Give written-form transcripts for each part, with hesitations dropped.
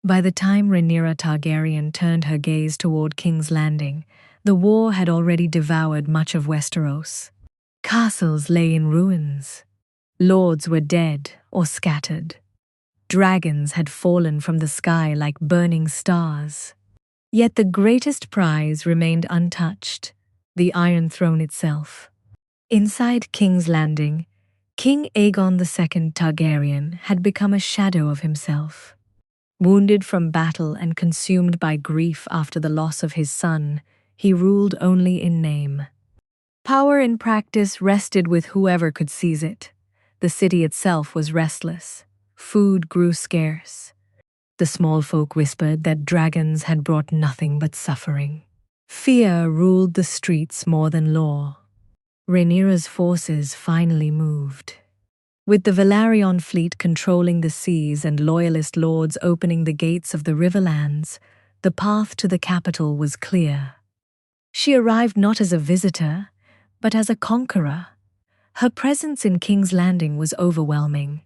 By the time Rhaenyra Targaryen turned her gaze toward King's Landing, the war had already devoured much of Westeros. Castles lay in ruins. Lords were dead or scattered. Dragons had fallen from the sky like burning stars. Yet the greatest prize remained untouched, the Iron Throne itself. Inside King's Landing, King Aegon II Targaryen had become a shadow of himself. Wounded from battle and consumed by grief after the loss of his son, he ruled only in name. Power in practice rested with whoever could seize it. The city itself was restless. Food grew scarce. The small folk whispered that dragons had brought nothing but suffering. Fear ruled the streets more than law. Rhaenyra's forces finally moved. With the Velaryon fleet controlling the seas and loyalist lords opening the gates of the Riverlands, the path to the capital was clear. She arrived not as a visitor, but as a conqueror. Her presence in King's Landing was overwhelming.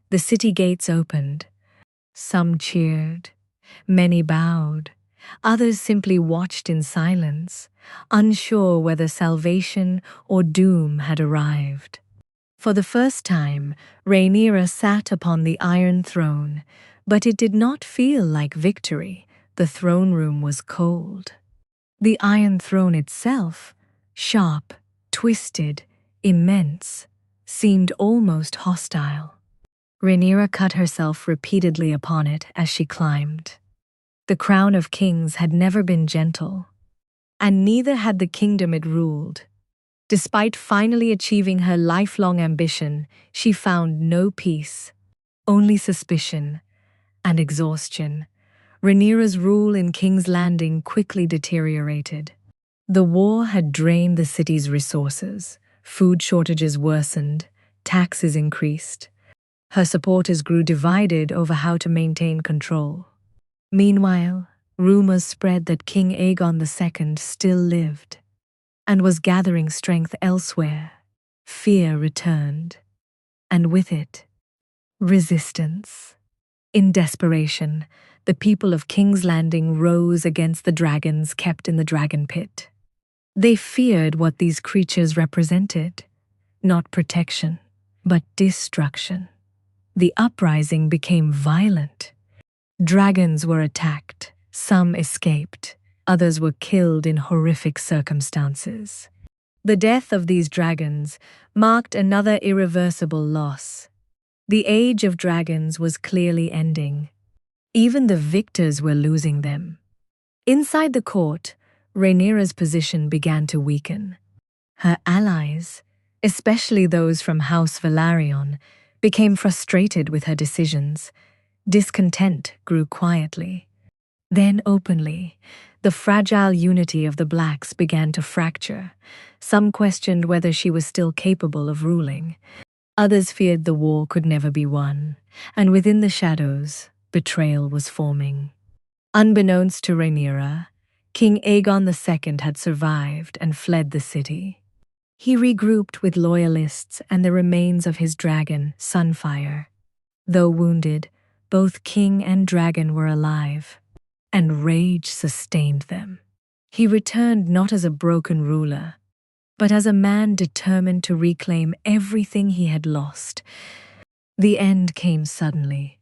The city gates opened. Some cheered, many bowed, others simply watched in silence, unsure whether salvation or doom had arrived. For the first time, Rhaenyra sat upon the Iron Throne, but it did not feel like victory. The throne room was cold. The Iron Throne itself, sharp, twisted, immense, seemed almost hostile. Rhaenyra cut herself repeatedly upon it as she climbed. The crown of kings had never been gentle, and neither had the kingdom it ruled. Despite finally achieving her lifelong ambition, she found no peace, only suspicion and exhaustion. Rhaenyra's rule in King's Landing quickly deteriorated. The war had drained the city's resources. Food shortages worsened, taxes increased. Her supporters grew divided over how to maintain control. Meanwhile, rumors spread that King Aegon II still lived and was gathering strength elsewhere. Fear returned, and with it, resistance. In desperation, the people of King's Landing rose against the dragons kept in the dragon pit. They feared what these creatures represented, not protection, but destruction. The uprising became violent. Dragons were attacked, some escaped, others were killed in horrific circumstances. The death of these dragons marked another irreversible loss. The age of dragons was clearly ending. Even the victors were losing them. Inside the court, Rhaenyra's position began to weaken. Her allies, especially those from House Velaryon, became frustrated with her decisions. Discontent grew quietly. Then openly, the fragile unity of the Blacks began to fracture. Some questioned whether she was still capable of ruling. Others feared the war could never be won, and within the shadows, betrayal was forming. Unbeknownst to Rhaenyra, King Aegon II had survived and fled the city. He regrouped with loyalists and the remains of his dragon, Sunfire. Though wounded, both king and dragon were alive, and rage sustained them. He returned not as a broken ruler, but as a man determined to reclaim everything he had lost. The end came suddenly.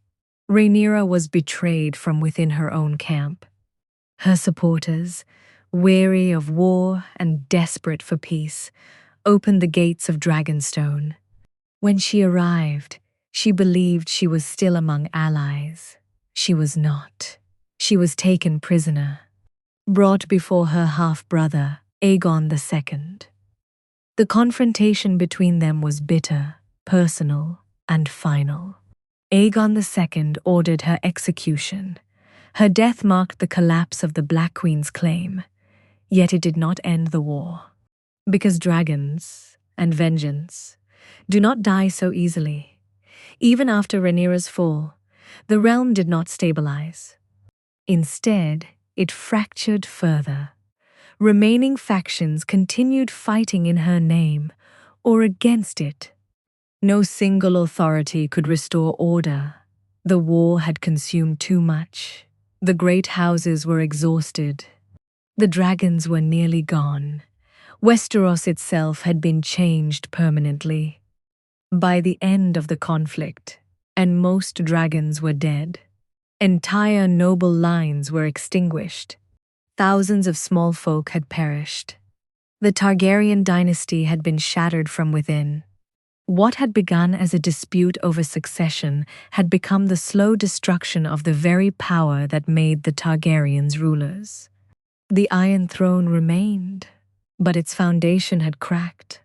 Rhaenyra was betrayed from within her own camp. Her supporters, weary of war and desperate for peace, opened the gates of Dragonstone. When she arrived, she believed she was still among allies. She was not. She was taken prisoner, brought before her half-brother, Aegon II. The confrontation between them was bitter, personal, and final. Aegon II ordered her execution. Her death marked the collapse of the Black Queen's claim, yet it did not end the war. Because dragons and vengeance do not die so easily. Even after Rhaenyra's fall, the realm did not stabilize. Instead, it fractured further. Remaining factions continued fighting in her name or against it. No single authority could restore order. The war had consumed too much. The great houses were exhausted. The dragons were nearly gone. Westeros itself had been changed permanently. By the end of the conflict, and most dragons were dead, entire noble lines were extinguished. Thousands of small folk had perished. The Targaryen dynasty had been shattered from within. What had begun as a dispute over succession had become the slow destruction of the very power that made the Targaryens rulers. The Iron Throne remained, but its foundation had cracked.